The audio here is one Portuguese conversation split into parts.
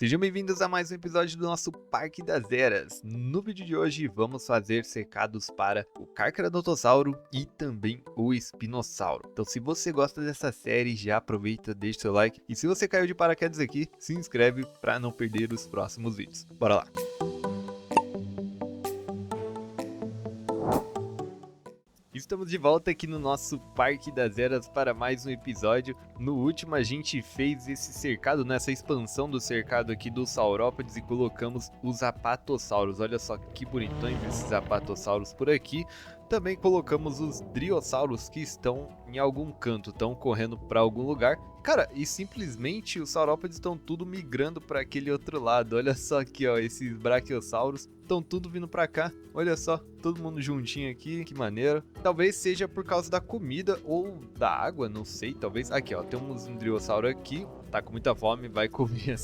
Sejam bem-vindos a mais um episódio do nosso Parque das Eras. No vídeo de hoje vamos fazer cercados para o Carcharodontosauro e também o Espinossauro. Então se você gosta dessa série, já aproveita, deixa seu like. E se você caiu de paraquedas aqui, se inscreve para não perder os próximos vídeos. Bora lá! Estamos de volta aqui no nosso Parque das Eras para mais um episódio. No último a gente fez esse cercado, nessa expansão do cercado aqui dos saurópodes e colocamos os apatossauros. Olha só que bonitões esses apatossauros por aqui. Também colocamos os driossauros que estão em algum canto, estão correndo para algum lugar. Cara, e simplesmente os saurópodes estão tudo migrando para aquele outro lado. Olha só aqui, ó, esses braquiossauros estão tudo vindo para cá. Olha só, todo mundo juntinho aqui, que maneiro. Talvez seja por causa da comida ou da água, não sei, talvez. Aqui, ó, temos um driossauro aqui, tá com muita fome, vai comer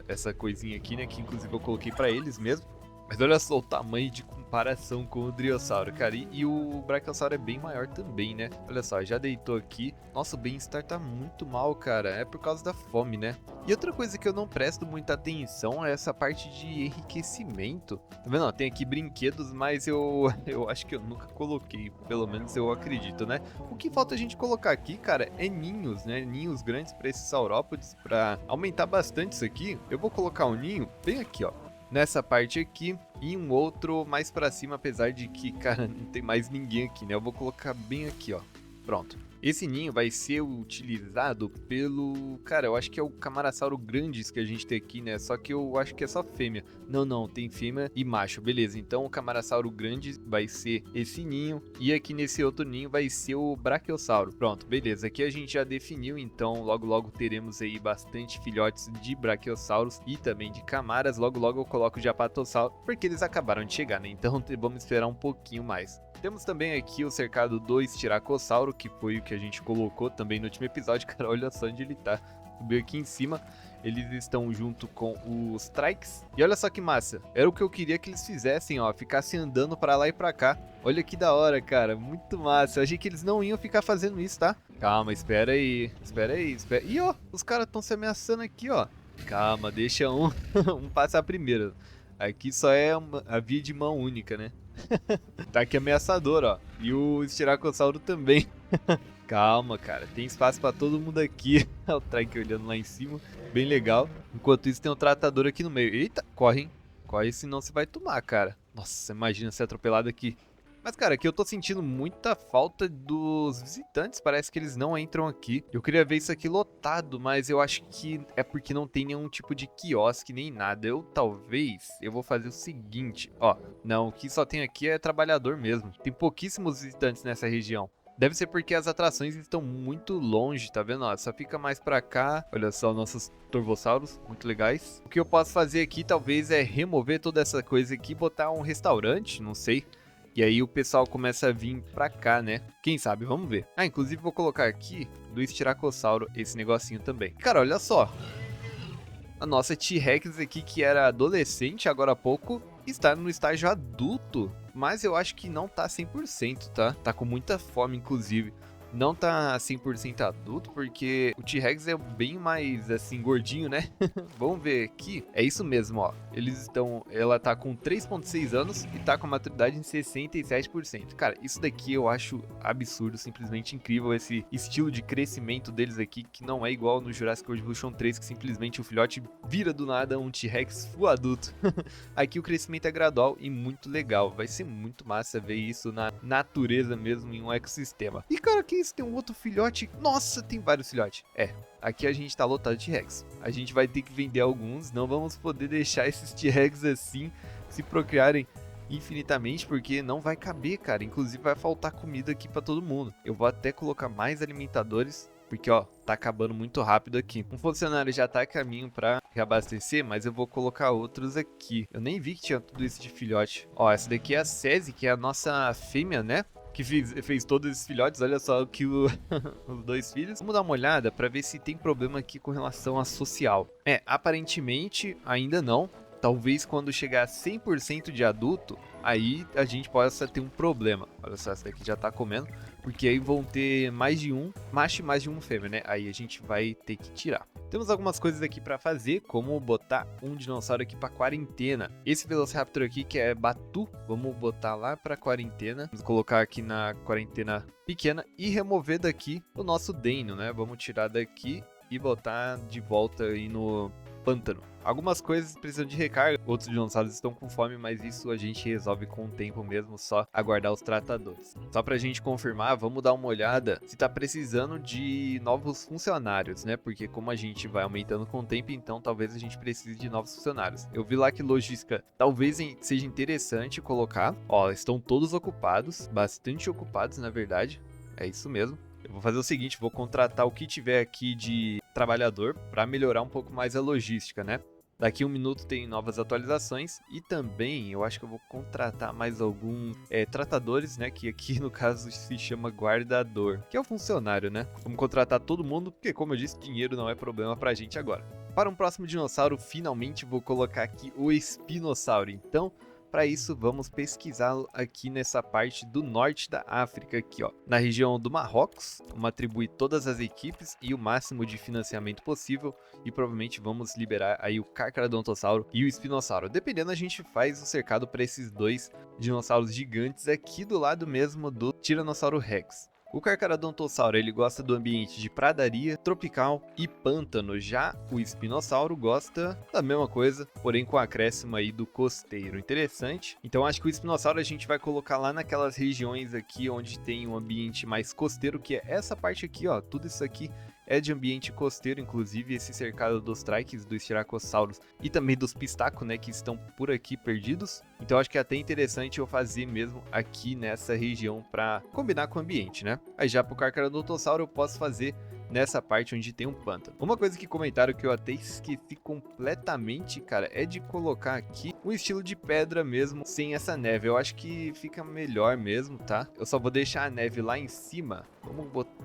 essa coisinha aqui, né, que inclusive eu coloquei para eles mesmo. Mas olha só o tamanho de comparação com o Driossauro, cara. E o Brachiosauro é bem maior também, né? Olha só, já deitou aqui. Nossa, o bem-estar tá muito mal, cara. É por causa da fome, né? E outra coisa que eu não presto muita atenção é essa parte de enriquecimento. Tá vendo? Ó, tem aqui brinquedos, mas eu acho que eu nunca coloquei. Pelo menos eu acredito, né? O que falta a gente colocar aqui, cara, é ninhos, né? Ninhos grandes para esses saurópodes, para aumentar bastante isso aqui. Eu vou colocar um ninho bem aqui, ó, nessa parte aqui, e um outro mais pra cima, apesar de que, cara, não tem mais ninguém aqui, né? Eu vou colocar bem aqui, ó. Pronto. Esse ninho vai ser utilizado pelo... Cara, eu acho que é o Camarasauro Grandis que a gente tem aqui, né? Só que eu acho que é só fêmea. Não, tem fêmea e macho. Beleza, então o Camarasauro Grandis vai ser esse ninho. E aqui nesse outro ninho vai ser o Brachiosauro. Pronto, beleza. Aqui a gente já definiu, então logo teremos aí bastante filhotes de Brachiosauros e também de Camaras. Logo eu coloco de Apatossauro, porque eles acabaram de chegar, né? Então vamos esperar um pouquinho mais. Temos também aqui o cercado do Styracosauro, que foi o que a gente colocou também no último episódio. Cara, olha só onde ele tá. Subiu aqui em cima. Eles estão junto com os Trikes. E olha só que massa. Era o que eu queria que eles fizessem, ó. Ficassem andando pra lá e pra cá. Olha que da hora, cara. Muito massa. Eu achei que eles não iam ficar fazendo isso, tá? Calma, espera aí. Ih, ó. Os caras estão se ameaçando aqui, ó. Calma, deixa um passar primeiro. Aqui só é a via de mão única, né? Tá aqui ameaçador, ó. E o Styracosauro também. Calma, cara. Tem espaço pra todo mundo aqui. O Trike olhando lá em cima. Bem legal. Enquanto isso tem um tratador aqui no meio. Eita, corre, hein? Corre, senão você vai tomar, cara. Nossa, imagina ser atropelado aqui. Mas, cara, aqui eu tô sentindo muita falta dos visitantes. Parece que eles não entram aqui. Eu queria ver isso aqui lotado, mas eu acho que é porque não tem nenhum tipo de quiosque nem nada. Eu vou fazer o seguinte, ó. Não, o que só tem aqui é trabalhador mesmo. Tem pouquíssimos visitantes nessa região. Deve ser porque as atrações estão muito longe, tá vendo? Ó, só fica mais pra cá. Olha só, nossos torvossauros, muito legais. O que eu posso fazer aqui, talvez, é remover toda essa coisa aqui e botar um restaurante, não sei. E aí o pessoal começa a vir pra cá, né? Quem sabe? Vamos ver. Ah, inclusive vou colocar aqui do Styracosauro esse negocinho também. Cara, olha só. A nossa T-Rex aqui, que era adolescente agora há pouco, está no estágio adulto. Mas eu acho que não tá 100%, tá? Tá com muita fome, inclusive. Não tá 100% adulto, porque o T-Rex é bem mais, assim, gordinho, né? Vamos ver aqui. É isso mesmo, ó. Ela tá com 3,6 anos e tá com a maturidade em 67%. Cara, isso daqui eu acho absurdo, simplesmente incrível. Esse estilo de crescimento deles aqui, que não é igual no Jurassic World Evolution 3, que simplesmente o filhote vira do nada um T-Rex full adulto. Aqui o crescimento é gradual e muito legal. Vai ser muito massa ver isso na natureza mesmo, em um ecossistema. E, cara, que isso? Tem um outro filhote? Nossa, tem vários filhotes. É, aqui a gente tá lotado de T-Rex. A gente vai ter que vender alguns, não vamos poder deixar esses T-Rex assim se procriarem infinitamente, porque não vai caber, cara. Inclusive vai faltar comida aqui pra todo mundo. Eu vou até colocar mais alimentadores, porque, ó, tá acabando muito rápido aqui. Um funcionário já tá a caminho pra reabastecer, mas eu vou colocar outros aqui. Eu nem vi que tinha tudo isso de filhote. Ó, essa daqui é a Cesi, que é a nossa fêmea, né? Que fez todos esses filhotes, olha só que os dois filhos. Vamos dar uma olhada para ver se tem problema aqui com relação a social. Aparentemente ainda não. Talvez quando chegar a 100% de adulto, aí a gente possa ter um problema. Olha só, essa daqui já tá comendo, porque aí vão ter mais de um macho e mais de uma fêmea, né? Aí a gente vai ter que tirar. Temos algumas coisas aqui para fazer, como botar um dinossauro aqui para quarentena. Esse Velociraptor aqui, que é Batu, vamos botar lá para quarentena. Vamos colocar aqui na quarentena pequena e remover daqui o nosso Dino, né? Vamos tirar daqui e botar de volta aí no pântano. Algumas coisas precisam de recarga, outros dinossauros estão com fome, mas isso a gente resolve com o tempo mesmo, só aguardar os tratadores. Só pra gente confirmar, vamos dar uma olhada se tá precisando de novos funcionários, né? Porque como a gente vai aumentando com o tempo, então talvez a gente precise de novos funcionários. Eu vi lá que logística talvez seja interessante colocar. Ó, estão todos ocupados, bastante ocupados na verdade, é isso mesmo. Eu vou fazer o seguinte, vou contratar o que tiver aqui de trabalhador para melhorar um pouco mais a logística, né? Daqui a 1 minuto tem novas atualizações e também eu acho que eu vou contratar mais alguns tratadores, né? Que aqui no caso se chama guardador, que é o funcionário, né? Vamos contratar todo mundo porque, como eu disse, dinheiro não é problema pra gente agora. Para um próximo dinossauro, finalmente vou colocar aqui o espinossauro. Então, para isso, vamos pesquisá-lo aqui nessa parte do norte da África, aqui, ó, na região do Marrocos. Vamos atribuir todas as equipes e o máximo de financiamento possível e provavelmente vamos liberar aí o Carcharodontossauro e o Espinossauro. Dependendo, a gente faz o cercado para esses dois dinossauros gigantes aqui do lado mesmo do Tiranossauro Rex. O Carcharodontossauro ele gosta do ambiente de pradaria, tropical e pântano, já o espinossauro gosta da mesma coisa, porém com acréscimo aí do costeiro. Interessante. Então acho que o espinossauro a gente vai colocar lá naquelas regiões aqui onde tem um ambiente mais costeiro, que é essa parte aqui, ó, tudo isso aqui é de ambiente costeiro, inclusive esse cercado dos trikes, dos Styracosaurus e também dos Pistaco, né, que estão por aqui perdidos. Então acho que é até interessante eu fazer mesmo aqui nessa região para combinar com o ambiente, né? Aí já pro Carcharodontossauro eu posso fazer nessa parte onde tem um pântano. Uma coisa que comentaram que eu até esqueci completamente, cara, é de colocar aqui um estilo de pedra mesmo, sem essa neve. Eu acho que fica melhor mesmo, tá? Eu só vou deixar a neve lá em cima.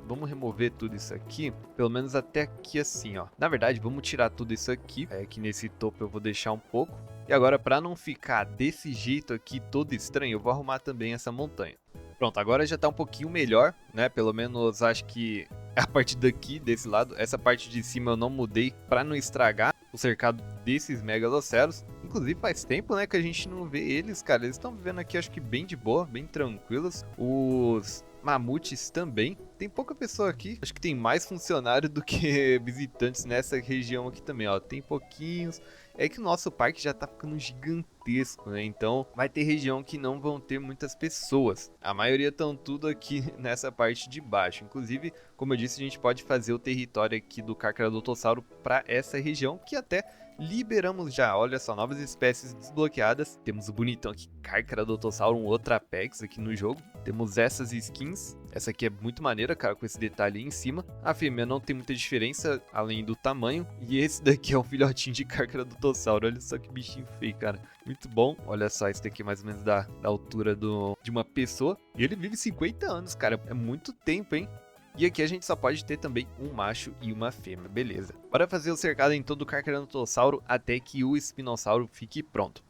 Vamos remover tudo isso aqui, pelo menos até aqui assim, ó. Na verdade, vamos tirar tudo isso aqui. Aqui nesse topo eu vou deixar um pouco. E agora, para não ficar desse jeito aqui todo estranho, eu vou arrumar também essa montanha. Pronto, agora já tá um pouquinho melhor, né? Pelo menos acho que a partir daqui, desse lado, essa parte de cima eu não mudei para não estragar o cercado desses megaloceros. Inclusive faz tempo, né, que a gente não vê eles, cara. Eles estão vivendo aqui, acho que bem de boa, bem tranquilos. Os mamutes também. Tem pouca pessoa aqui. Acho que tem mais funcionário do que visitantes nessa região aqui também, ó. Tem pouquinhos. É que o nosso parque já tá ficando gigantesco, né? Então vai ter região que não vão ter muitas pessoas. A maioria estão tudo aqui nessa parte de baixo. Inclusive, como eu disse, a gente pode fazer o território aqui do Carcharodontossauro para essa região, que até liberamos já. Olha só, novas espécies desbloqueadas. Temos o bonitão aqui, Carcharodontossauro, um outro Apex aqui no jogo. Temos essas skins. Essa aqui é muito maneira, cara, com esse detalhe aí em cima. A fêmea não tem muita diferença, além do tamanho. E esse daqui é um filhotinho de Carcharodontossauro. Olha só que bichinho feio, cara. Muito bom. Olha só, esse daqui é mais ou menos da altura de uma pessoa. E ele vive 50 anos, cara. É muito tempo, hein? E aqui a gente só pode ter também um macho e uma fêmea, beleza. Bora fazer o cercado em todo o Carcharodontossauro até que o espinossauro fique pronto.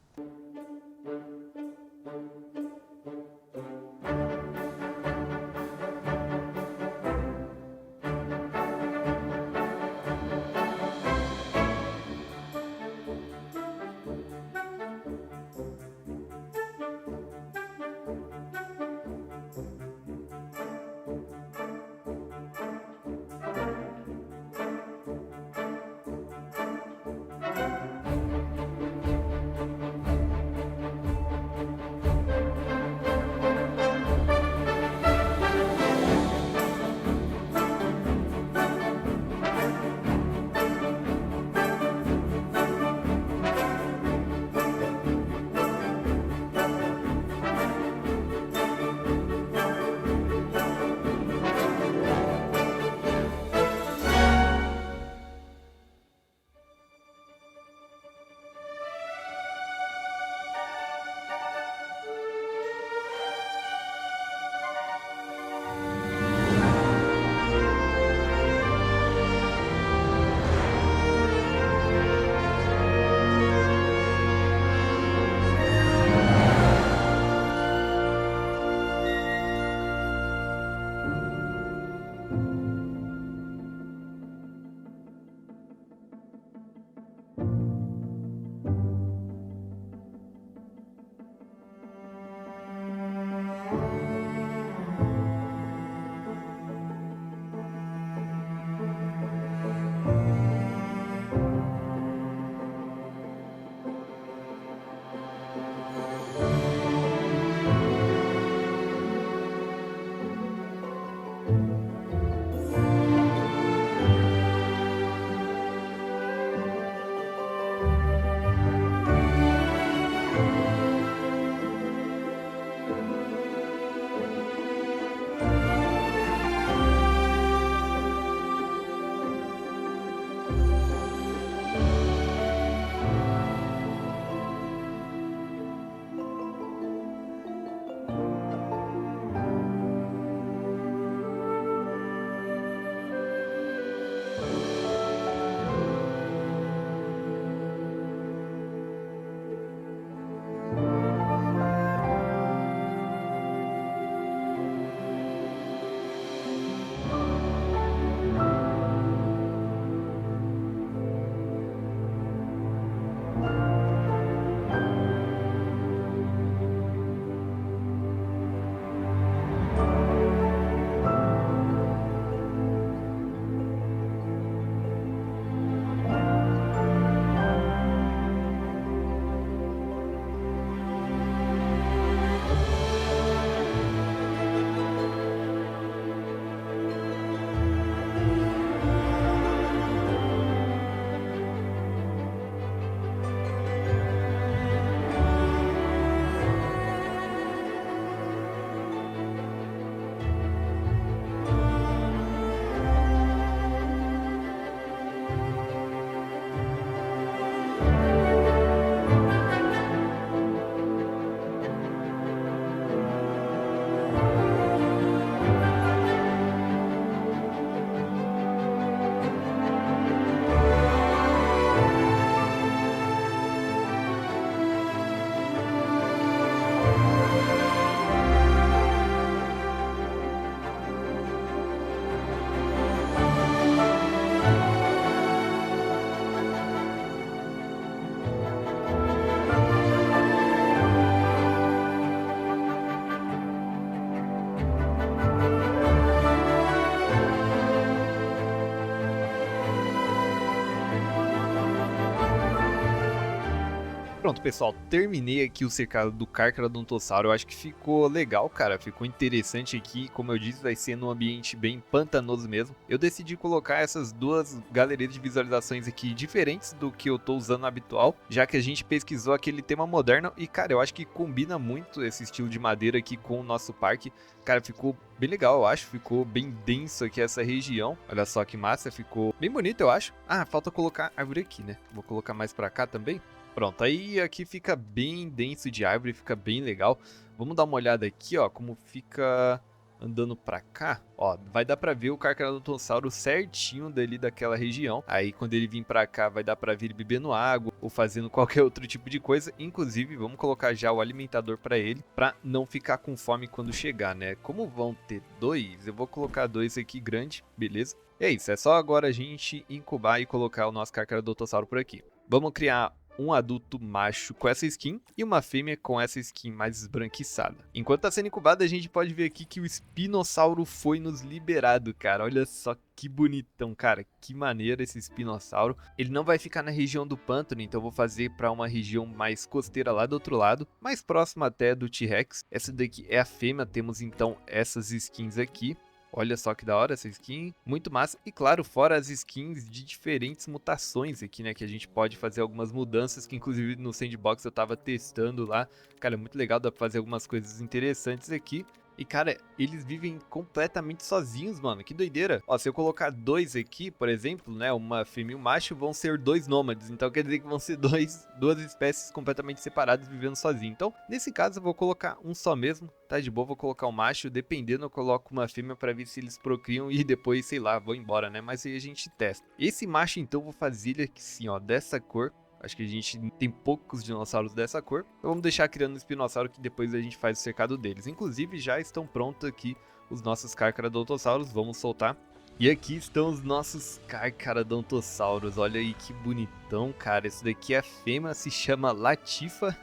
Pronto, pessoal, terminei aqui o cercado do Carcharodontossauro. Eu acho que ficou legal, cara, ficou interessante aqui. Como eu disse, vai ser num ambiente bem pantanoso mesmo. Eu decidi colocar essas duas galerias de visualizações aqui diferentes do que eu tô usando habitual, já que a gente pesquisou aquele tema moderno e, cara, eu acho que combina muito esse estilo de madeira aqui com o nosso parque. Cara, ficou bem legal, eu acho, ficou bem denso aqui essa região. Olha só que massa, ficou bem bonito, eu acho. Ah, falta colocar árvore aqui, né? Vou colocar mais pra cá também. Pronto, aí aqui fica bem denso de árvore, fica bem legal. Vamos dar uma olhada aqui, ó, como fica andando pra cá. Ó, vai dar pra ver o Carcharodontossauro certinho dali daquela região. Aí quando ele vir pra cá, vai dar pra ver ele bebendo água ou fazendo qualquer outro tipo de coisa. Inclusive, vamos colocar já o alimentador pra ele, pra não ficar com fome quando chegar, né? Como vão ter dois, eu vou colocar dois aqui grande, beleza? E é isso, é só agora a gente incubar e colocar o nosso Carcharodontossauro por aqui. Vamos criar um adulto macho com essa skin e uma fêmea com essa skin mais esbranquiçada. Enquanto tá sendo incubado, a gente pode ver aqui que o espinossauro foi nos liberado, cara. Olha só que bonitão, cara. Que maneiro esse espinossauro. Ele não vai ficar na região do pântano, então eu vou fazer para uma região mais costeira lá do outro lado, mais próxima até do T-Rex. Essa daqui é a fêmea, temos então essas skins aqui. Olha só que da hora essa skin, muito massa. E claro, fora as skins de diferentes mutações aqui, né, que a gente pode fazer algumas mudanças, que inclusive no Sandbox eu tava testando lá. Cara, é muito legal, dá pra fazer algumas coisas interessantes aqui. E cara, eles vivem completamente sozinhos, mano, que doideira. Ó, se eu colocar dois aqui, por exemplo, né, uma fêmea e um macho, vão ser dois nômades. Então quer dizer que vão ser duas espécies completamente separadas vivendo sozinhos. Então, nesse caso eu vou colocar um só mesmo, tá de boa, vou colocar um macho. Dependendo eu coloco uma fêmea pra ver se eles procriam e depois, sei lá, vou embora, né, mas aí a gente testa. Esse macho então eu vou fazer ele aqui sim, ó, dessa cor. Acho que a gente tem poucos dinossauros dessa cor. Então vamos deixar criando um espinossauro que depois a gente faz o cercado deles. Inclusive já estão prontos aqui os nossos Carcharodontossauros. Vamos soltar. E aqui estão os nossos Carcharodontossauros. Olha aí que bonitão, cara. Esse daqui é a fêmea, se chama Latifa.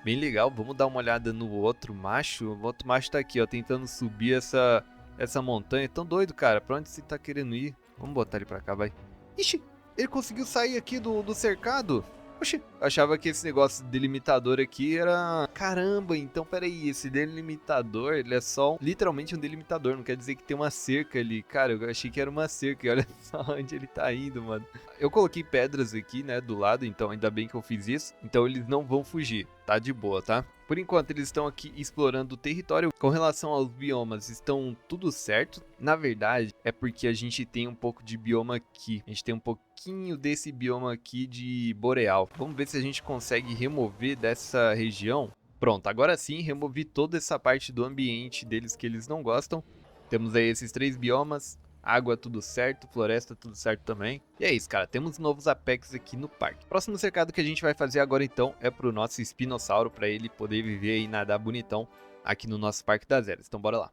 Bem legal. Vamos dar uma olhada no outro macho. O outro macho tá aqui, ó, tentando subir essa montanha. Tão doido, cara. Pra onde você tá querendo ir? Vamos botar ele pra cá, vai. Ixi! Ele conseguiu sair aqui do cercado? Oxi, achava que esse negócio de delimitador aqui era... Caramba, então peraí, esse delimitador, ele é só literalmente um delimitador, não quer dizer que tem uma cerca ali. Cara, eu achei que era uma cerca e olha só onde ele tá indo, mano. Eu coloquei pedras aqui, né, do lado, então ainda bem que eu fiz isso. Então eles não vão fugir, tá de boa, tá? Por enquanto eles estão aqui explorando o território. Com relação aos biomas, estão tudo certo. Na verdade, é porque a gente tem um pouco de bioma aqui. A gente tem um pouquinho desse bioma aqui de boreal. Vamos ver se a gente consegue remover dessa região. Pronto, agora sim, removi toda essa parte do ambiente deles que eles não gostam. Temos aí esses 3 biomas. Água tudo certo, floresta tudo certo também. E é isso, cara, temos novos Apex aqui no parque. Próximo cercado que a gente vai fazer agora então é pro nosso espinossauro, para ele poder viver e nadar bonitão aqui no nosso Parque das Eras. Então bora lá.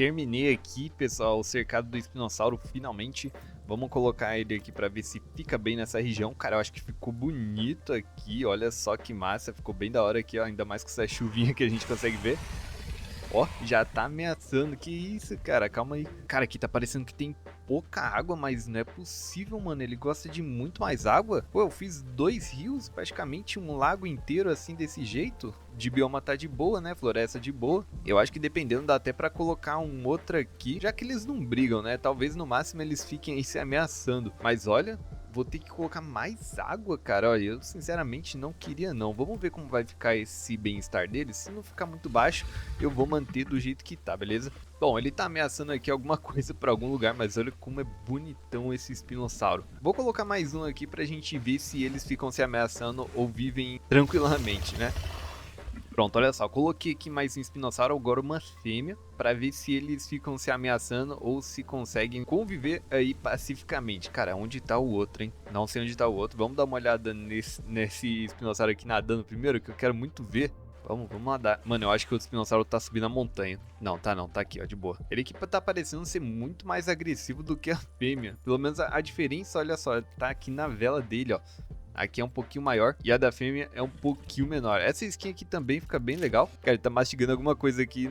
terminei aqui, pessoal, o cercado do espinossauro finalmente. Vamos colocar ele aqui pra ver se fica bem nessa região. Cara, eu acho que ficou bonito aqui, olha só que massa, ficou bem da hora aqui, ó, ainda mais com essa chuvinha que a gente consegue ver. Ó, já tá ameaçando, que isso, cara, calma aí. Cara, aqui tá parecendo que tem pouca água, mas não é possível, mano, ele gosta de muito mais água. Pô, eu fiz 2 rios, praticamente um lago inteiro assim desse jeito. De bioma tá de boa, né, floresta de boa. Eu acho que dependendo dá até pra colocar um outro aqui, já que eles não brigam, né, talvez no máximo eles fiquem aí se ameaçando. Mas olha... Vou ter que colocar mais água, cara. Olha, eu sinceramente não queria não. Vamos ver como vai ficar esse bem-estar dele. Se não ficar muito baixo, eu vou manter do jeito que tá, beleza? Bom, ele tá ameaçando aqui alguma coisa pra algum lugar, mas olha como é bonitão esse espinossauro. Vou colocar mais um aqui pra gente ver se eles ficam se ameaçando ou vivem tranquilamente, né? Pronto, olha só, coloquei aqui mais um espinossauro, agora uma fêmea, pra ver se eles ficam se ameaçando ou se conseguem conviver aí pacificamente. Cara, onde tá o outro, hein? Não sei onde tá o outro, vamos dar uma olhada nesse espinossauro aqui nadando primeiro, que eu quero muito ver. Vamos nadar. Mano, eu acho que o espinossauro tá subindo a montanha. Não, tá aqui, ó, de boa. Ele aqui tá parecendo ser muito mais agressivo do que a fêmea. Pelo menos a diferença, olha só, tá aqui na vela dele, ó. Aqui é um pouquinho maior e a da fêmea é um pouquinho menor. Essa skin aqui também fica bem legal. Cara, ele tá mastigando alguma coisa aqui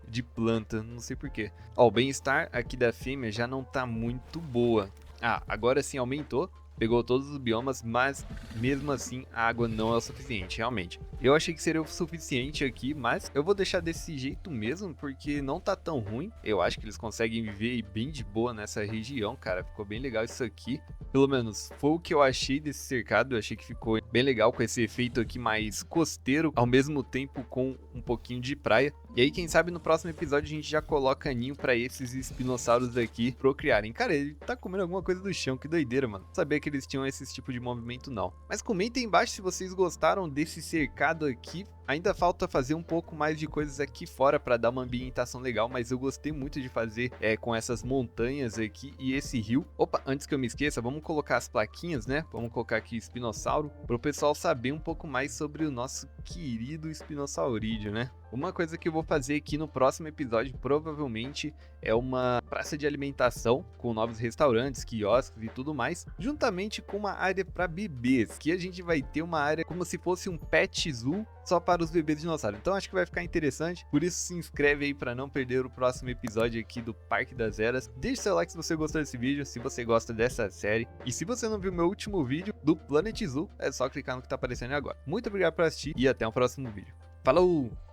de planta, não sei porquê. Ó, o bem-estar aqui da fêmea já não tá muito boa. Ah, agora sim aumentou. Pegou todos os biomas, mas mesmo assim a água não é o suficiente, realmente. Eu achei que seria o suficiente aqui, mas eu vou deixar desse jeito mesmo, porque não tá tão ruim. Eu acho que eles conseguem viver bem de boa nessa região, cara. Ficou bem legal isso aqui. Pelo menos foi o que eu achei desse cercado. Eu achei que ficou bem legal com esse efeito aqui mais costeiro, ao mesmo tempo com um pouquinho de praia. E aí, quem sabe no próximo episódio a gente já coloca ninho pra esses espinossauros aqui procriarem. Cara, ele tá comendo alguma coisa do chão, que doideira, mano. Não sabia que eles tinham esse tipo de movimento, não. Mas comentem aí embaixo se vocês gostaram desse cercado aqui. Ainda falta fazer um pouco mais de coisas aqui fora para dar uma ambientação legal, mas eu gostei muito de fazer com essas montanhas aqui e esse rio. Opa, antes que eu me esqueça, vamos colocar as plaquinhas, né? Vamos colocar aqui espinossauro, para o pessoal saber um pouco mais sobre o nosso querido espinossaurídeo, né? Uma coisa que eu vou fazer aqui no próximo episódio, provavelmente, é uma praça de alimentação com novos restaurantes, quiosques e tudo mais, juntamente com uma área para bebês, que a gente vai ter uma área como se fosse um pet zoo só para os bebês dinossauros. Então acho que vai ficar interessante, por isso se inscreve aí para não perder o próximo episódio aqui do Parque das Eras. Deixe seu like se você gostou desse vídeo, se você gosta dessa série, e se você não viu meu último vídeo do Planet Zoo, é só clicar no que tá aparecendo agora. Muito obrigado por assistir e até o próximo vídeo. Falou!